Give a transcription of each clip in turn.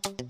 Great.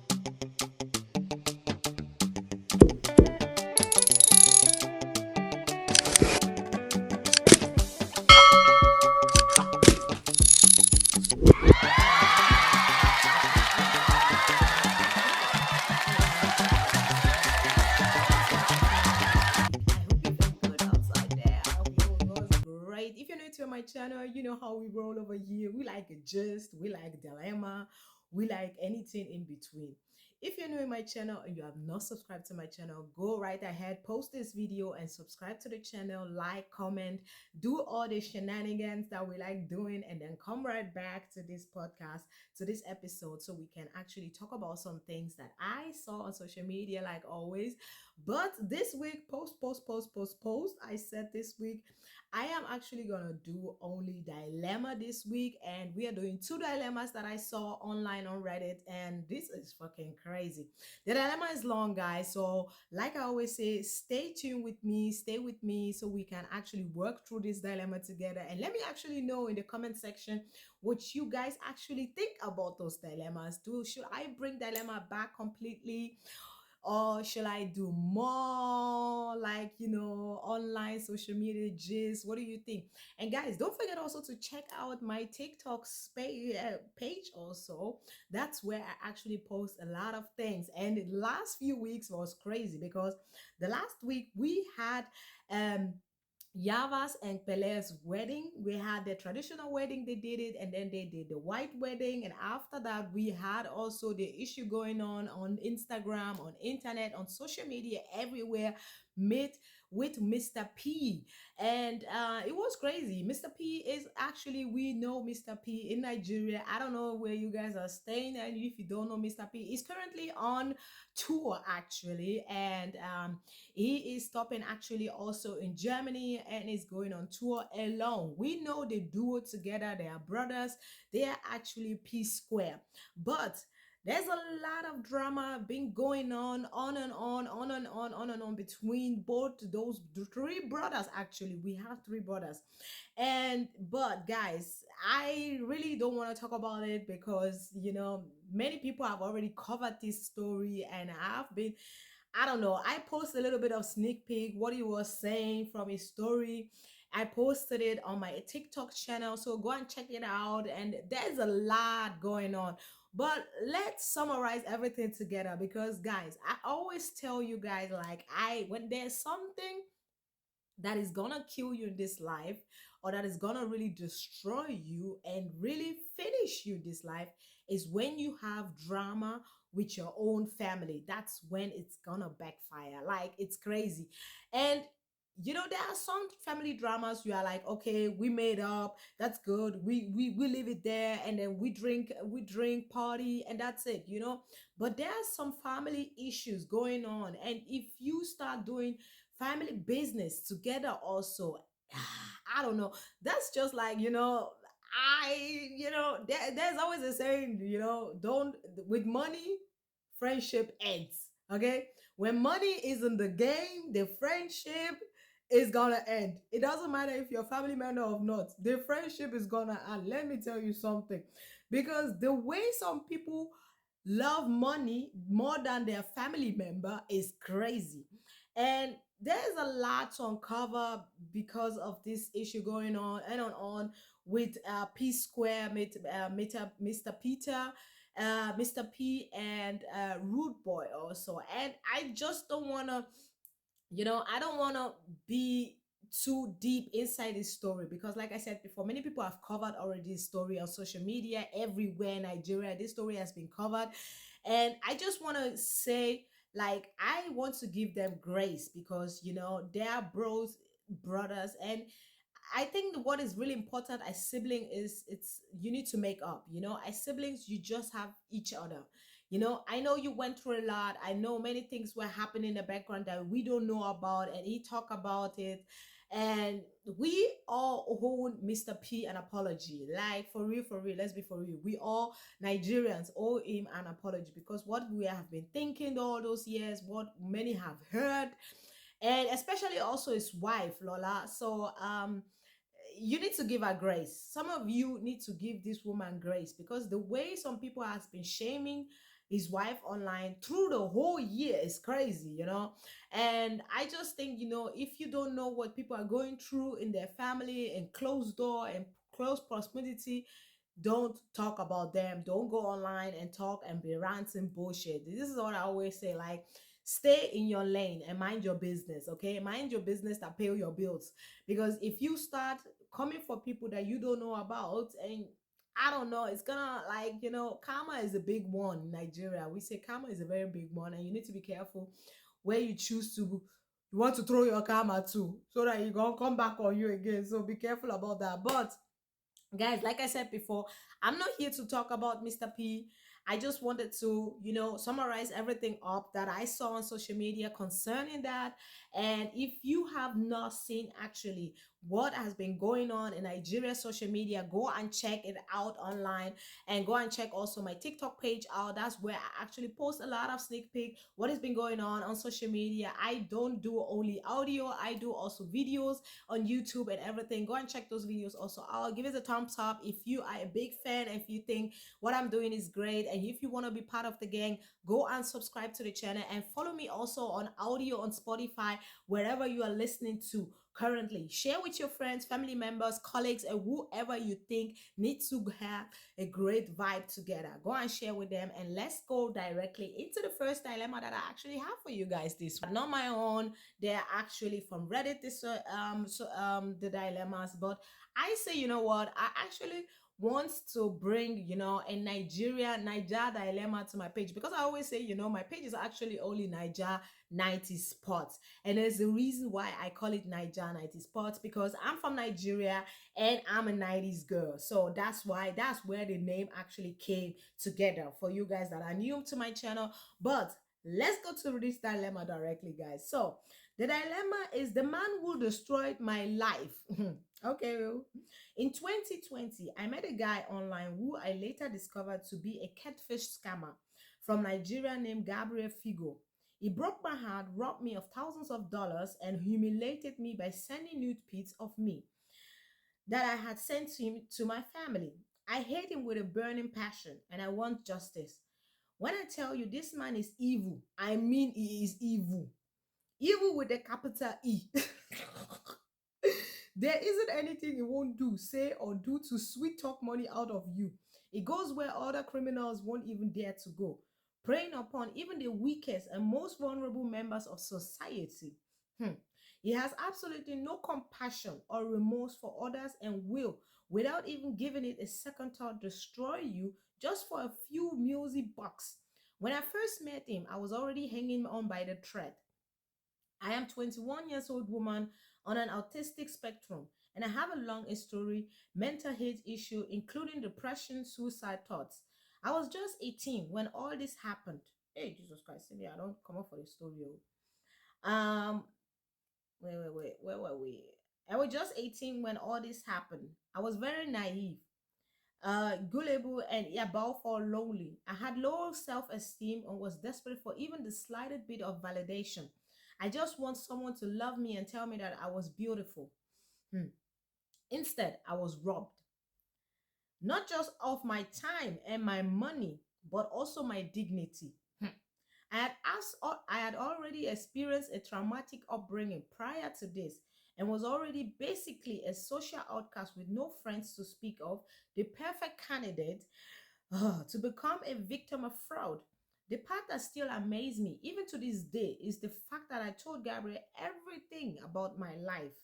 If you're new to my channel, you know how we roll over here. We like a gist, we like dilemma, we like anything in between. If you're new in my channel and you have not subscribed to my channel, go right ahead, post this video and subscribe to the channel, like, comment, do all the shenanigans that we like doing, and then come right back to this podcast, to this episode, so we can actually talk about some things that I saw on social media, like always. But this week, post. I said this week, I am actually gonna do only dilemma this week, and we are doing two dilemmas that I saw online on Reddit, and this is fucking crazy. The dilemma is long, guys, so like I always say, stay tuned with me, stay with me, so we can actually work through this dilemma together. And let me actually know in the comment section what you guys actually think about those dilemmas. Do should I bring dilemma back completely? Or should I do more like, online social media gist? What do you think? And guys, don't forget also to check out my TikTok page also. That's where I actually post a lot of things. And the last few weeks was crazy because the last week we had um Yava's and Pelle's wedding. We had the traditional wedding, they did it, and then they did the white wedding. And after that, we had also the issue going on Instagram, on internet, on social media, everywhere, meet with Mr. P. And it was crazy. Mr. P is actually, we know Mr. P in Nigeria. I don't know where you guys are staying, and if you don't know Mr. P, is currently on tour actually. And he is stopping actually also in Germany and is going on tour alone. We know they duo together, they are brothers, they are actually P Square. But there's a lot of drama been going on and on between both those three brothers. Actually, we have three brothers. And but guys, I really don't want to talk about it because many people have already covered this story, and I've been, I don't know. I posted a little bit of sneak peek what he was saying from his story. I posted it on my TikTok channel, so go and check it out. And there's a lot going on. But let's summarize everything together because guys, I always tell you guys, like, when there's something that is gonna kill you in this life, or that is gonna really destroy you and really finish you this life, is when you have drama with your own family. That's when it's gonna backfire. Like, it's crazy. And there are some family dramas you are like, okay, we made up, that's good, we leave it there, and then we drink party, and that's it. But there are some family issues going on, and if you start doing family business together also, I don't know, that's just like, there's always a saying, don't, with money friendship ends. Okay, when money is in the game, the friendship is gonna end. It doesn't matter if you're a family member or not, the friendship is gonna end. Let me tell you something, because the way some people love money more than their family member is crazy. And there's a lot to uncover because of this issue going on and on with P Square, Mr. Peter, Mr. P, and Rude Boy also. And I just don't want to, I don't want to be too deep inside this story because, like I said before, many people have covered already this story on social media everywhere in Nigeria. This story has been covered, and I just want to say, like, I want to give them grace because they are brothers. And I think what is really important as sibling is, it's, you need to make up. As siblings, you just have each other. I know you went through a lot. I know many things were happening in the background that we don't know about, and he talked about it. And we all owe Mr. P an apology. Like, for real, for real. Let's be for real. We all Nigerians owe him an apology because what we have been thinking all those years, what many have heard, and especially also his wife Lola. So you need to give her grace. Some of you need to give this woman grace because the way some people has been shaming his wife online through the whole year is crazy, And I just think, if you don't know what people are going through in their family and closed door and close proximity, don't talk about them. Don't go online and talk and be ranting bullshit. This is what I always say. Like, stay in your lane and mind your business, okay? Mind your business that pay your bills. Because if you start coming for people that you don't know about, and I don't know, it's gonna, like, karma is a big one in Nigeria. We say karma is a very big one, and you need to be careful where you choose to. You want to throw your karma to, so that you gonna come back on you again. So be careful about that. But guys, like I said before, I'm not here to talk about Mr. P. I just wanted to, summarize everything up that I saw on social media concerning that. And if you have not seen actually what has been going on in Nigeria social media, go and check it out online, and go and check also my TikTok page out. That's where I actually post a lot of sneak peek what has been going on social media. I don't do only audio, I do also videos on YouTube and everything. Go and check those videos also out. Give it a thumbs up if you are a big fan, if you think what I'm doing is great, and if you want to be part of the gang, go and subscribe to the channel and follow me also on audio on Spotify, wherever you are listening to currently. Share with your friends, family members, colleagues, and whoever you think needs to have a great vibe together. Go and share with them, and let's go directly into the first dilemma that I actually have for you guys this week. Not my own, they're actually from Reddit. The dilemmas, but I say, you know what? I actually want to bring, a Niger dilemma to my page, because I always say, my page is actually only Niger 90 spots, and there's a reason why I call it Niger 90 spots, because I'm from Nigeria and I'm a 90s girl. So that's where the name actually came together for you guys that are new to my channel. But let's go to this dilemma directly, guys. So the dilemma is the man who destroyed my life. Okay. Well, in 2020, I met a guy online who I later discovered to be a catfish scammer from Nigeria named Gabriel Figo. He broke my heart, robbed me of thousands of dollars, and humiliated me by sending nude pics of me that I had sent to him to my family. I hate him with a burning passion, and I want justice. When I tell you this man is evil, I mean he is evil. Evil with a capital E. There isn't anything he won't do, say, or do to sweet talk money out of you. It goes where other criminals won't even dare to go, preying upon even the weakest and most vulnerable members of society. Hmm. He has absolutely no compassion or remorse for others, and will, without even giving it a second thought, destroy you just for a few musy bucks. When I first met him, I was already hanging on by the thread. I am 21 years old woman on an autistic spectrum, and I have a long history, mental health issue, including depression, suicide thoughts. I was just 18 when all this happened. Hey, Jesus Christ, I don't come up for the story. Um, where were we? I was just 18 when all this happened. I was very naive, gullible, and above all lonely. I had low self-esteem and was desperate for even the slightest bit of validation. I just want someone to love me and tell me that I was beautiful. Hmm. Instead, I was robbed, not just of my time and my money, but also my dignity. Hmm. I had already experienced a traumatic upbringing prior to this, and was already basically a social outcast with no friends to speak of, the perfect candidate to become a victim of fraud. The part that still amazes me, even to this day, is the fact that I told Gabriel everything about my life.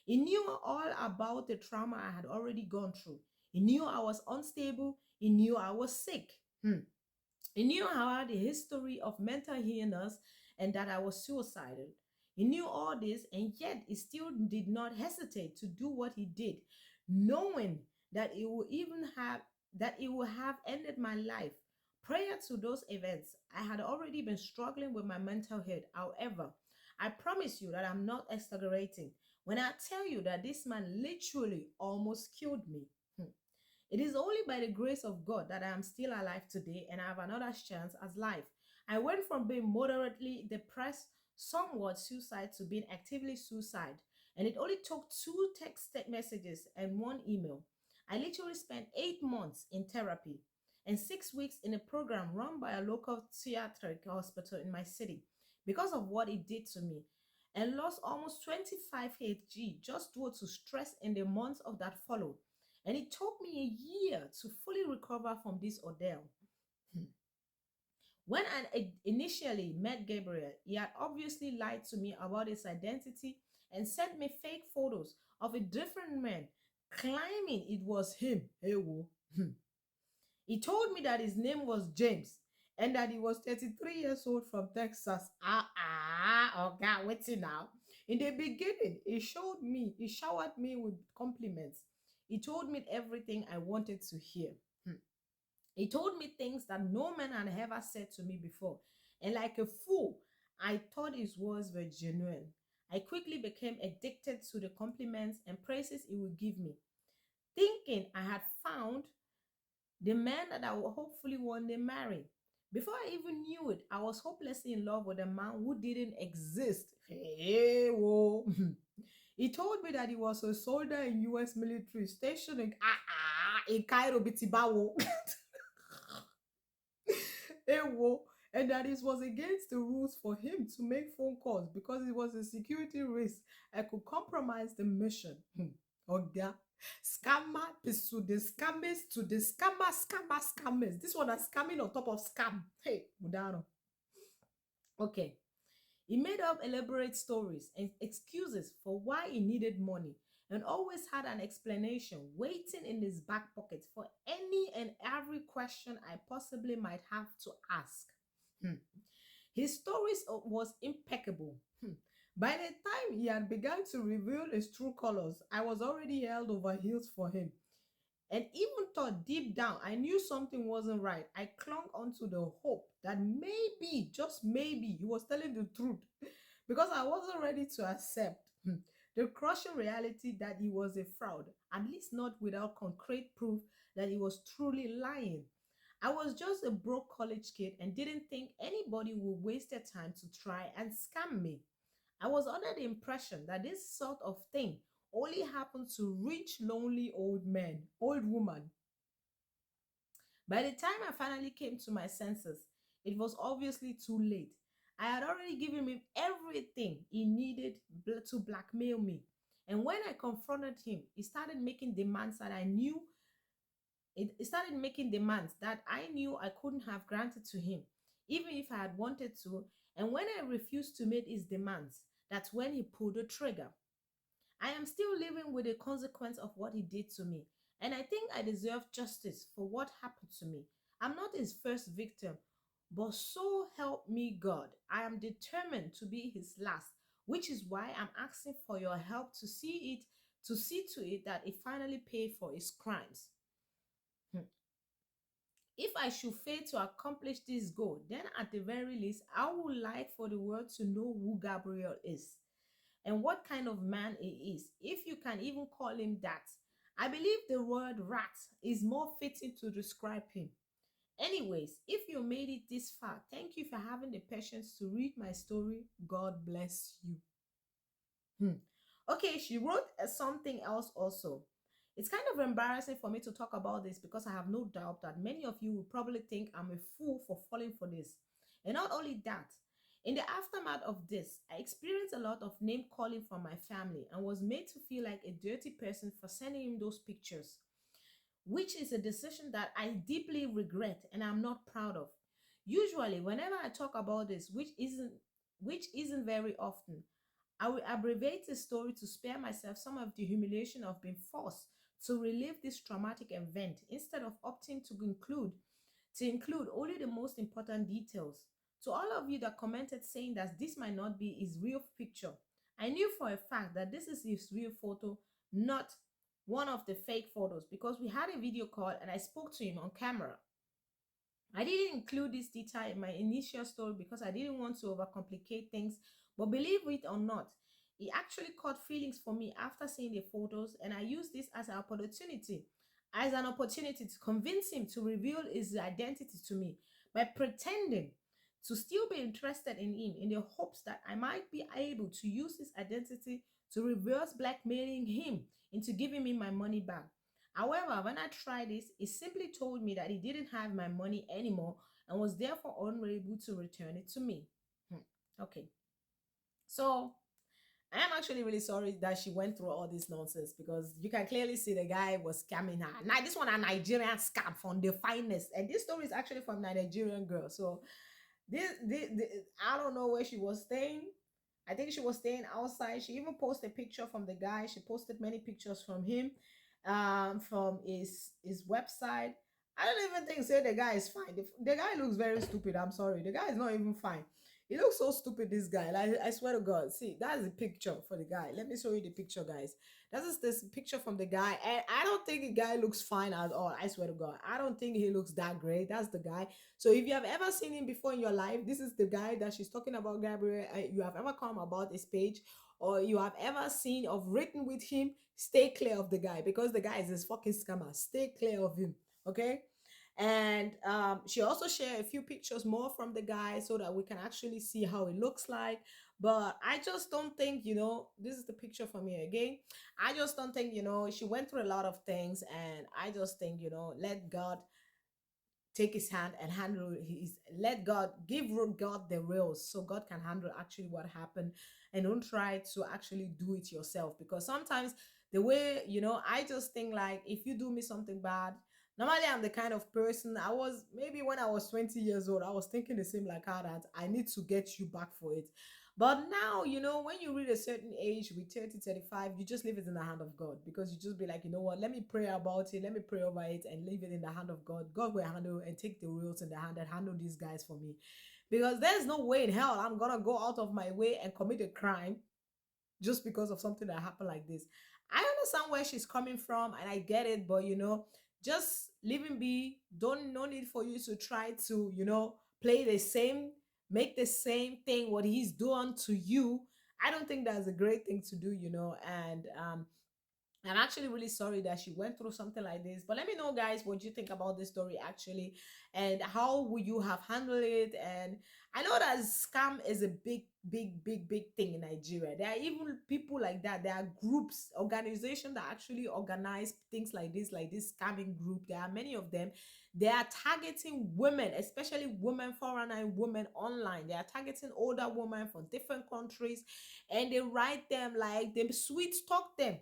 He knew all about the trauma I had already gone through. He knew I was unstable. He knew I was sick. He knew I had a history of mental illness and that I was suicidal. He knew all this, and yet he still did not hesitate to do what he did, knowing that it would have ended my life. Prior to those events, I had already been struggling with my mental health. However, I promise you that I'm not exaggerating when I tell you that this man literally almost killed me. Hmm. It is only by the grace of God that I am still alive today and I have another chance at life. I went from being moderately depressed, somewhat suicide, to being actively suicide. And it only took two text messages and one email. I literally spent 8 months in therapy. and 6 weeks in a program run by a local theatric hospital in my city because of what it did to me, and lost almost 25 kg just due to stress in the months of that followed. And it took me a year to fully recover from this ordeal. Hmm. When I initially met Gabriel, he had obviously lied to me about his identity and sent me fake photos of a different man, claiming it was him. Hey, wo. He told me that his name was James and that he was 33 years old from Texas. Oh God, what's it now? In the beginning, he showered me with compliments. He told me everything I wanted to hear. Hmm. He told me things that no man had ever said to me before. And like a fool, I thought his words were genuine. I quickly became addicted to the compliments and praises he would give me, thinking I had found the man that I will hopefully one day marry. Before I even knew it, I was hopelessly in love with a man who didn't exist. Hey, whoa. He told me that he was a soldier in US military stationed in Cairo, Bitibawo. Ewo, and that it was against the rules for him to make phone calls because it was a security risk. I could compromise the mission. Oga. Scammer to the scammers to the scammers. This one is scamming on top of scam. Hey, Mudano. Okay. He made up elaborate stories and excuses for why he needed money and always had an explanation waiting in his back pocket for any and every question I possibly might have to ask. Hmm. His stories was impeccable. By the time he had begun to reveal his true colors, I was already held over heels for him. And even thought deep down, I knew something wasn't right. I clung onto the hope that maybe, just maybe, he was telling the truth because I wasn't ready to accept the crushing reality that he was a fraud, at least not without concrete proof that he was truly lying. I was just a broke college kid and didn't think anybody would waste their time to try and scam me. I was under the impression that this sort of thing only happened to rich, lonely old men, old women. By the time I finally came to my senses, it was obviously too late. I had already given him everything he needed to blackmail me. And when I confronted him, he started making demands that I knew it started making demands that I knew I couldn't have granted to him, even if I had wanted to. And when I refused to meet his demands, that's when he pulled the trigger. I am still living with the consequence of what he did to me, and I think I deserve justice for what happened to me. I'm not his first victim, but so help me God, I am determined to be his last, which is why I'm asking for your help to see to it that he finally pay for his crimes. Hmm. If I should fail to accomplish this goal, then at the very least, I would like for the world to know who Gabriel is and what kind of man he is, if you can even call him that. I believe the word rat is more fitting to describe him. Anyways, if you made it this far, thank you for having the patience to read my story. God bless you. Hmm. Okay, she wrote something else also. It's kind of embarrassing for me to talk about this because I have no doubt that many of you will probably think I'm a fool for falling for this. And not only that, in the aftermath of this, I experienced a lot of name calling from my family and was made to feel like a dirty person for sending him those pictures, which is a decision that I deeply regret and I'm not proud of. Usually, whenever I talk about this, which isn't very often, I will abbreviate the story to spare myself some of the humiliation of being forced to relive this traumatic event instead of opting to include only the most important details. To all of you that commented saying that this might not be his real picture, I knew for a fact that this is his real photo, not one of the fake photos, because we had a video call and I spoke to him on camera. I didn't include this detail in my initial story because I didn't want to overcomplicate things, but believe it or not, he actually caught feelings for me after seeing the photos, and I used this as an opportunity to convince him to reveal his identity to me by pretending to still be interested in him in the hopes that I might be able to use his identity to reverse blackmailing him into giving me my money back. However, when I tried this, it simply told me that he didn't have my money anymore and was therefore unable to return it to me. Hmm. Okay. So I am actually really sorry that she went through all this nonsense because you can clearly see the guy was scamming her. Now, this one a Nigerian scam from the finest. And this story is actually from a Nigerian girl. So this I don't know where she was staying. I think she was staying outside. She even posted a picture from the guy. She posted many pictures from him, from his website. I don't even think say the guy is fine. The guy looks very stupid. I'm sorry. The guy is not even fine. He looks so stupid, this guy. Like I swear to God. See, that's the picture for the guy. Let me show you the picture, guys. That is this picture from the guy. And I don't think the guy looks fine at all. I swear to God. I don't think he looks that great. That's the guy. So if you have ever seen him before in your life, this is the guy that she's talking about, Gabriel. You have ever come about his page, or you have ever seen of written with him, stay clear of the guy because the guy is this fucking scammer. Stay clear of him. Okay. And she also shared a few pictures more from the guy so that we can actually see how it looks like. But I just don't think, this is the picture from here again. I just don't think, she went through a lot of things. And I just think, let God take his hand and handle his, let God give God the rails so God can handle actually what happened, and don't try to actually do it yourself. Because sometimes the way, I just think like if you do me something bad, normally I'm the kind of person, I was maybe when I was 20 years old, I was thinking the same like how that I need to get you back for it. But now, when you reach a certain age with 30, 35, you just leave it in the hand of God, because you just be like, you know what, let me pray about it, let me pray over it and leave it in the hand of God. God will handle and take the wheels in the hand and handle these guys for me. Because there's no way in hell I'm gonna go out of my way and commit a crime just because of something that happened like this. I understand where she's coming from and I get it, but just leave him be. Don't No need for you to try to, play the same, make the same thing what he's doing to you. I don't think that's a great thing to do, and I'm actually really sorry that she went through something like this. But let me know, guys, what you think about this story actually, and how would you have handled it. And I know that scam is a big, big, big, big thing in Nigeria. There are even people like that. There are groups, organizations that actually organize things like this scamming group. There are many of them. They are targeting women, especially women, 419 women online. They are targeting older women from different countries, and they write them like they sweet talk them.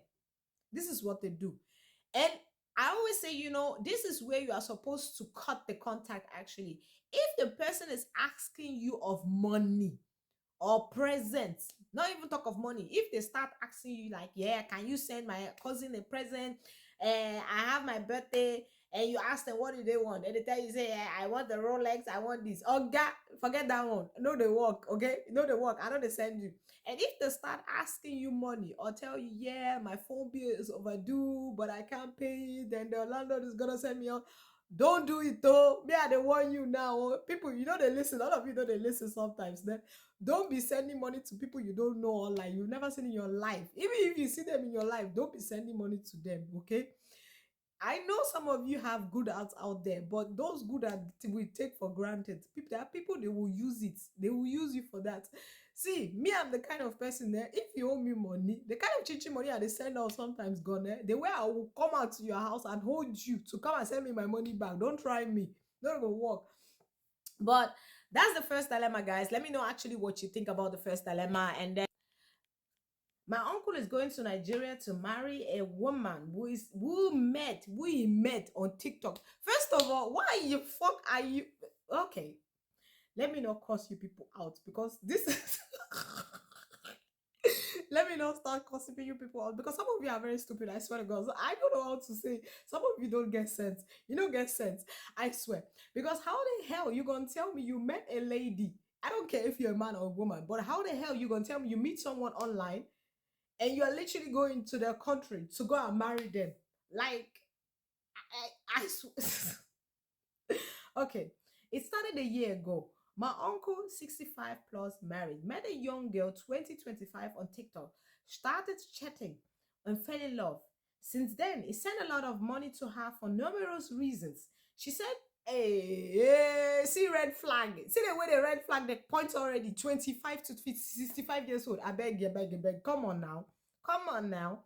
This is what they do. And I always say, this is where you are supposed to cut the contact actually. If the person is asking you of money or presents, not even talk of money, if they start asking you like, yeah, can you send my cousin a present, I have my birthday, and you ask them what do they want, and they tell you, say, yeah, I want the Rolex, I want this. Oh god, forget that one. No, they work. Okay, no, they work. I know they send you. And if they start asking you money or tell you, yeah, my phone bill is overdue but I can't pay it, then the landlord is gonna send me out, don't do it though. Me, I don't want you now. Oh. People, they listen. All of you know they listen sometimes. Then don't be sending money to people you don't know online, you've never seen in your life. Even if you see them in your life, don't be sending money to them, okay? I know some of you have good hearts out there, but those good hearts we take for granted. People, there are people, they will use it. They will use you for that. See, me, I'm the kind of person there. If you owe me money, the kind of chichi money I they send out sometimes gone there. The way I will come out to your house and hold you to come and send me my money back. Don't try me. Not gonna work. But that's the first dilemma, guys. Let me know actually what you think about the first dilemma. And then my uncle is going to Nigeria to marry a woman who he met on TikTok. First of all, why you fuck are you? Okay, let me not curse you people out because this is. Let me not start cursing you people out because some of you are very stupid. I swear to God. So I don't know how to say. Some of you don't get sense. You don't get sense. I swear. Because how the hell you gonna tell me you met a lady? I don't care if you're a man or a woman, but how the hell you gonna tell me you meet someone online and you're literally going to their country to go and marry them? Like, I swear. Okay, it started a year ago. My uncle, 65 plus, married, met a young girl, 2025, on TikTok, started chatting, and fell in love. Since then, he sent a lot of money to her for numerous reasons. She said, hey, hey, see red flag. See the way the red flag, the points already 25 to 65 years old. I beg you, beg you, beg. Come on now. Come on now.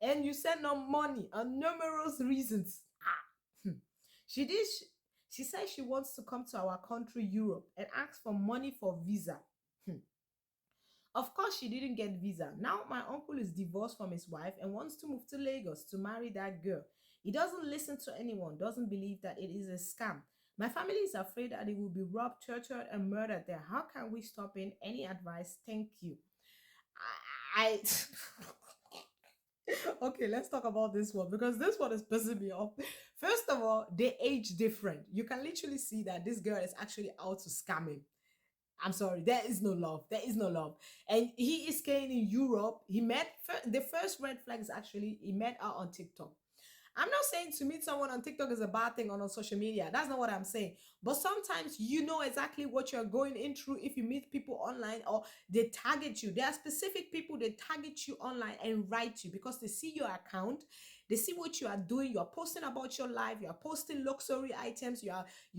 and you send her money on numerous reasons. Hmm. She did. She said she wants to come to our country, Europe, and ask for money for visa. Hmm. Of course, she didn't get visa. Now my uncle is divorced from his wife and wants to move to Lagos to marry that girl. He doesn't listen to anyone, doesn't believe that it is a scam. My family is afraid that he will be robbed, tortured, and murdered there. How can we stop him? Any advice? Thank you. I okay, let's talk about this one because this one is pissing me off. First of all, they age different. You can literally see that this girl is actually out to scam him. I'm sorry, there is no love. There is no love. And he is staying in Europe. He met the first red flag is actually he met her on TikTok. I'm not saying to meet someone on TikTok is a bad thing or on social media. That's not what I'm saying. But sometimes you know exactly what you're going in through if you meet people online or they target you. There are specific people that target you online and write you because they see your account, they see what you are doing. You are posting about your life. You are posting luxury items. You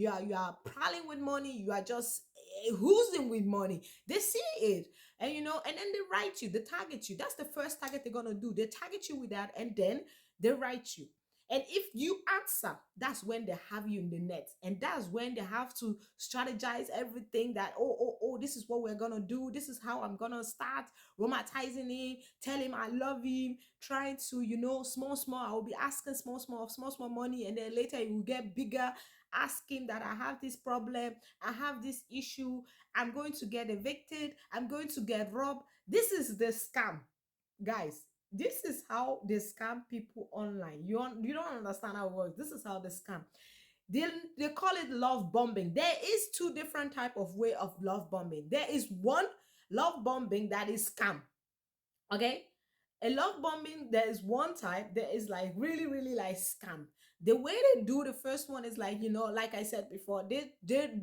are prowling with money. You are just oozing with money. They see it, and and then they write you. They target you. That's the first target they're gonna do. They target you with that, and then they write you. And if you answer, that's when they have you in the net. And that's when they have to strategize everything that, this is what we're going to do. This is how I'm going to start romanticizing him, tell him I love him, trying to, small, small. I will be asking small, small money. And then later it will get bigger. Ask him that I have this problem. I have this issue. I'm going to get evicted. I'm going to get robbed. This is the scam, guys. This is how they scam people online. You don't understand how it works. This is how they scam. They call it love bombing. There is two different type of way of love bombing. There is one love bombing that is scam. Okay, a love bombing, there is one type that is like really really like scam. The way they do the first one is like, like I said before, they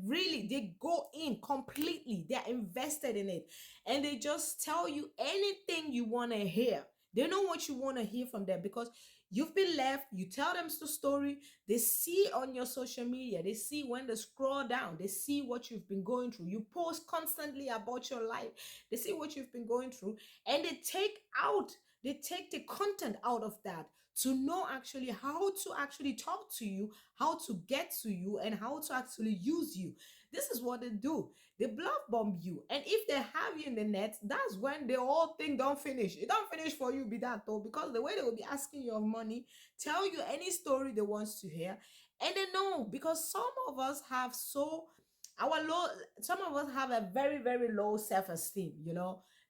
really they go in completely, they're invested in it, and they just tell you anything you want to hear. They know what you want to hear from them because you've been left. You tell them the story. They see on your social media, they see when they scroll down, they see what you've been going through. You post constantly about your life, they see what you've been going through, and they take the content out of that to know actually how to actually talk to you, how to get to you, and how to actually use you. This is what they do. They bluff bomb you, and if they have you in the net, that's when the whole thing don't finish. It don't finish for you, be that though, because the way they will be asking you of money, tell you any story they want to hear, and they know because some of us have so our low some of us have a very very low self-esteem.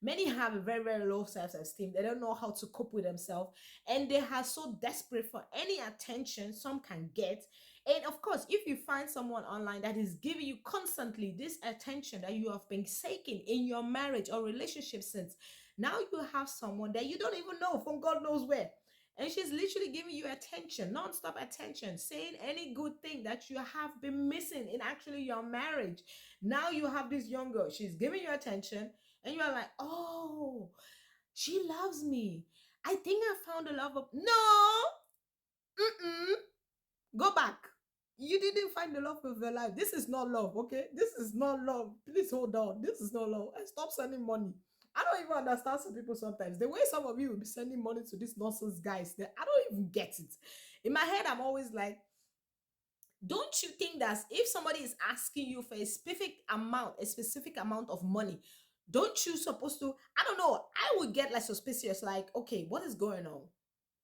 Many have a very very low self-esteem. They don't know how to cope with themselves, and they are so desperate for any attention some can get. And of course, if you find someone online that is giving you constantly this attention that you have been seeking in your marriage or relationship since, now you have someone that you don't even know from God knows where, and she's literally giving you attention, non-stop attention, saying any good thing that you have been missing in actually your marriage. Now you have this young girl, she's giving you attention, and you are like, oh, she loves me. I think I found a love of no. Mm-mm. Go back. You didn't find the love of your life. This is not love, okay? This is not love. Please hold on. This is not love. And stop sending money. I don't even understand some people sometimes. The way some of you will be sending money to these nonsense guys, that I don't even get it. In my head, I'm always like, don't you think that if somebody is asking you for a specific amount of money, don't you supposed to, I don't know, I would get like suspicious, like, okay, what is going on?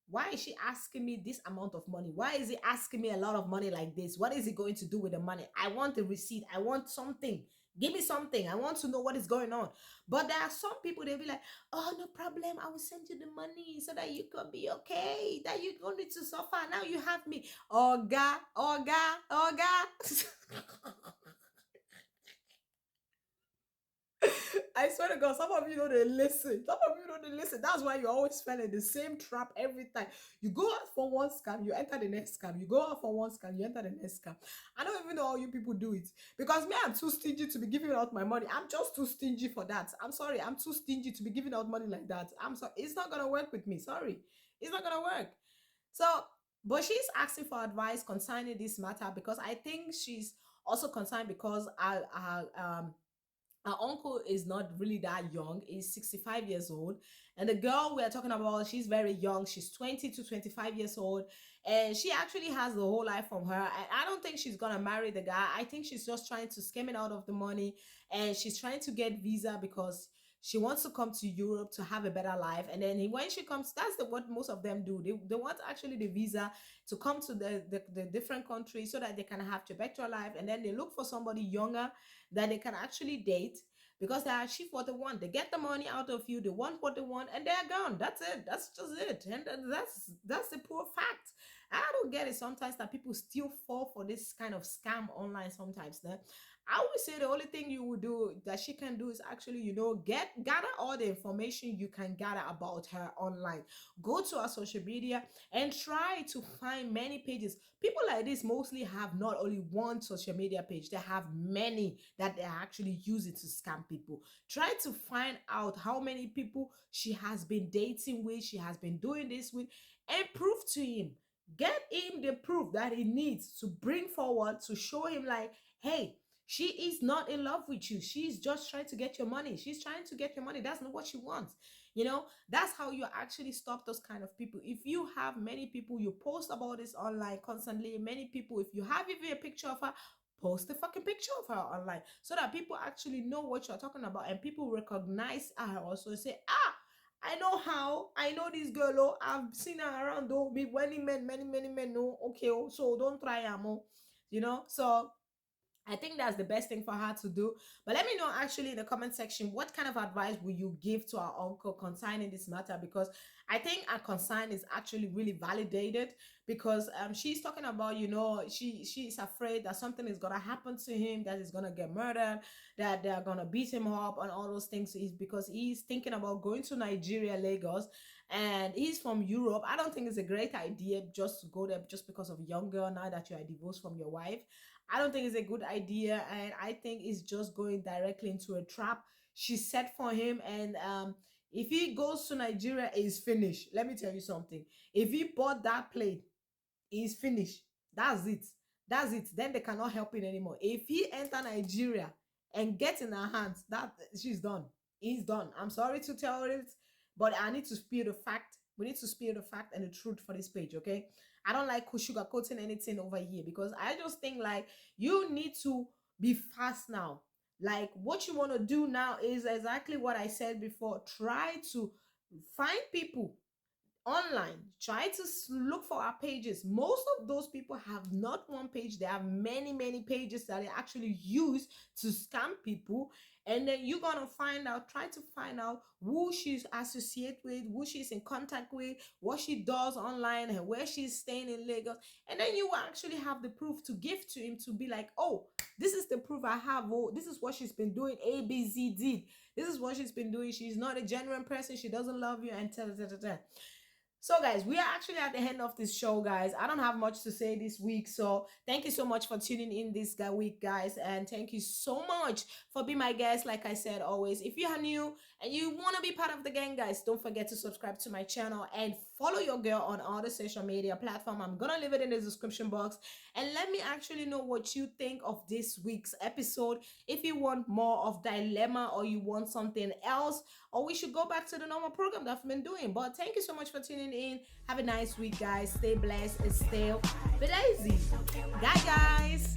Why is she asking me this amount of money? Why is he asking me a lot of money like this? What is he going to do with the money? I want the receipt. I want something. Give me something. I want to know what is going on. But there are some people, they'll be like, oh, no problem. I will send you the money so that you can be okay. That you don't need to suffer. Now you have me. Oga, Oga, Oga. I swear to God, some of you know they listen. Some of you know they listen. That's why you always fell in the same trap every time. You go out for one scam, you enter the next scam. You go out for one scam, you enter the next scam. I don't even know how you people do it. Because me, I'm too stingy to be giving out my money. I'm just too stingy for that. I'm sorry. I'm too stingy to be giving out money like that. I'm sorry. It's not gonna work with me. Sorry. It's not gonna work. So, but she's asking for advice concerning this matter because I think she's also concerned because Our uncle is not really that young. He's 65 years old. And the girl we are talking about, she's very young. She's 20 to 25 years old. And she actually has the whole life from her. And I don't think she's going to marry the guy. I think she's just trying to skim it out of the money. And she's trying to get visa because she wants to come to Europe to have a better life. And then when she comes, what most of them do. They want actually the visa to come to the different countries so that they can have a better life. And then they look for somebody younger that they can actually date because they achieve what they want. They get the money out of you, they want what they want, and they're gone. That's it. That's just it. And that's the poor fact. I don't get it sometimes that people still fall for this kind of scam online sometimes. Then I would say the only thing you would do that she can do is actually, gather all the information you can gather about her online. Go to her social media and try to find many pages. People like this mostly have not only one social media page, they have many that they actually use it to scam people. Try to find out how many people she has been dating with, she has been doing this with, and prove to him. Get him the proof that he needs to bring forward to show him, like, hey, she is not in love with you. She's just trying to get your money. She's trying to get your money. That's not what she wants. That's how you actually stop those kind of people. If you have many people, you post about this online constantly, many people, if you have even a picture of her, post the fucking picture of her online so that people actually know what you're talking about and people recognize her also and say, I know how. I know this girl. Oh, I've seen her around. Oh, many men. No, okay. Oh, so don't try her more. So I think that's the best thing for her to do. But let me know actually in the comment section what kind of advice will you give to our uncle concerning this matter, because I think our concern is actually really validated, because she's talking about, she's afraid that something is gonna happen to him, that he's gonna get murdered, that they're gonna beat him up and all those things, is because he's thinking about going to Nigeria, Lagos, and he's from Europe. I don't think it's a great idea just to go there just because of young girl now that you are divorced from your wife. I don't think it's a good idea, and I think it's just going directly into a trap she set for him. And if he goes to Nigeria, he's finished. Let me tell you something. If he bought that plane, he's finished. That's it. That's it. Then they cannot help him anymore. If he enter Nigeria and get in her hands, that she's done. He's done. I'm sorry to tell it, but I need to spill the fact. We need to spill the fact and the truth for this page, okay? I don't like sugarcoating anything over here, because I just think like you need to be fast now. Like what you want to do now is exactly what I said before. Try to find people online, try to look for our pages. Most of those people have not one page, they have many pages that they actually use to scam people. And then you're gonna try to find out who she's associated with, who she's in contact with, what she does online, and where she's staying in Lagos. And then you will actually have the proof to give to him, to be like, oh, this is the proof I have. Oh, this is what she's been doing, ABCD. This is what she's been doing. She's not a genuine person, she doesn't love you, and ta. So, guys, we are actually at the end of this show, guys. I don't have much to say this week. So, thank you so much for tuning in this week, guys. And thank you so much for being my guest. Like I said, always, if you are new and you want to be part of the gang, guys, don't forget to subscribe to my channel and follow your girl on all the social media platform. I'm going to leave it in the description box. And let me actually know what you think of this week's episode. If you want more of Dilemma, or you want something else, or we should go back to the normal program that I've been doing. But thank you so much for tuning in. Have a nice week, guys. Stay blessed and stay lazy. Bye, guys.